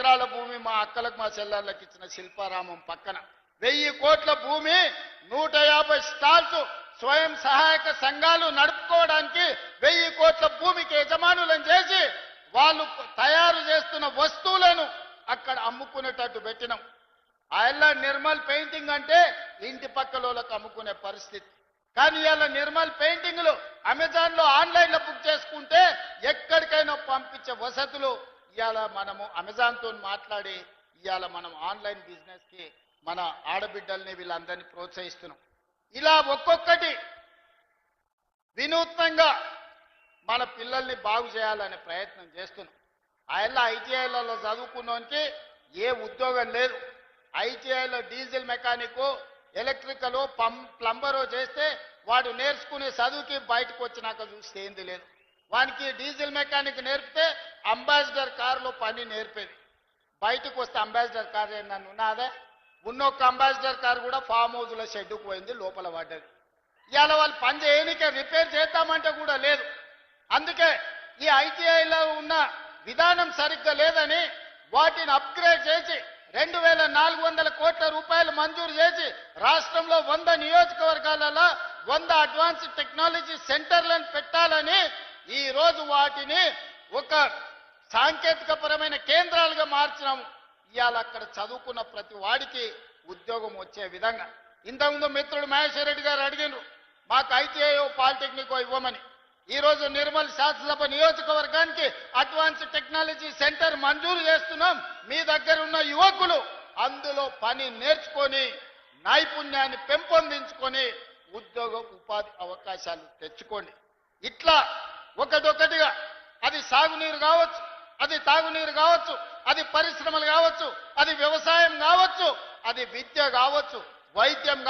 ఎకరాల భూమి మా అక్కలకు మా చెల్లెళ్ళకి ఇచ్చిన శిల్పారామం పక్కన 1000 కోట్ల భూమి 150 స్టాల్స్ స్వయం సహాయక సంఘాలు నడుపుకోవడానికి 1000 కోట్ల భూమికి యజమానులను చేసి వాళ్ళు తయారు చేస్తున్న వస్తువులను అక్కడ అమ్ముకునేటట్టు పెట్టినాం. అలా నిర్మల్ పెయింటింగ్ అంటే ఇంటి పక్కలోళ్ళకు అమ్ముకునే పరిస్థితి. కానీ ఇలా నిర్మల్ పెయింటింగ్లు అమెజాన్లో ఆన్లైన్లో బుక్ చేసుకుంటే ఎక్కడికైనా పంపించే వసతులు ఇవాళ మనము అమెజాన్తో మాట్లాడి ఇవాళ మనం ఆన్లైన్ బిజినెస్కి మన ఆడబిడ్డల్ని వీళ్ళందరినీ ప్రోత్సహిస్తున్నాం. ఇలా ఒక్కొక్కటి వినూత్నంగా మన పిల్లల్ని బాగు చేయాలనే ప్రయత్నం చేస్తున్నాం. అలా ఐటీఐలలో చదువుకున్నోనికి ఏ ఉద్యోగం లేదు. ఐటీఐలో డీజిల్ మెకానిక్ ఎలక్ట్రికల్ ప్లంబరో చేస్తే వాడు నేర్చుకునే చదువుకి బయటకు వచ్చినాక చూస్తే ఏంది లేదు. వానికి డీజిల్ మెకానిక్ నేర్పితే అంబాసిడర్ కారులో పని నేర్పేది. బయటకు వస్తే అంబాసిడర్ కారు ఏంటని ఉన్నదే ఉన్నొక్క అంబాసిడర్ కారు కూడా ఫామ్ హౌస్లో షెడ్డుకు పోయింది, లోపల పడ్డది. ఇవాళ వాళ్ళు పని చేయనికే రిపేర్ చేద్దామంటే కూడా లేదు. అందుకే ఈ ఐటీఐలో ఉన్న విధానం సరిగ్గా లేదని వాటిని అప్గ్రేడ్ చేసి 2400 కోట్ల రూపాయలు మంజూరు చేసి రాష్ట్రంలో 100 నియోజకవర్గాలలో 100 అడ్వాన్స్ టెక్నాలజీ సెంటర్లను పెట్టాలని ఈ రోజు వాటిని ఒక సాంకేతికపరమైన కేంద్రాలుగా మార్చినాము. ఇవాళ అక్కడ చదువుకున్న ప్రతి వాడికి ఉద్యోగం వచ్చే విధంగా. ఇంతకుముందు మిత్రుడు మహేశ్వర్ రెడ్డి గారు అడిగినారు మాకు ఐటీఐ పాలిటెక్నిక్ ఇవ్వమని. ఈ రోజు నిర్మల్ శాసనసభ నియోజకవర్గానికి అడ్వాన్స్ టెక్నాలజీ సెంటర్ మంజూరు చేస్తున్నాం. మీ దగ్గర ఉన్న యువకులు అందులో పని నేర్చుకొని నైపుణ్యాన్ని పెంపొందించుకొని ఉద్యోగ ఉపాధి అవకాశాలు తెచ్చుకోండి. ఇట్లా ఒకటొకటిగా అది సాగునీరు కావచ్చు, అది తాగునీరు కావచ్చు, అది పరిశ్రమలు కావచ్చు, అది వ్యవసాయం కావచ్చు, అది విద్య కావచ్చు, వైద్యం కావచ్చు.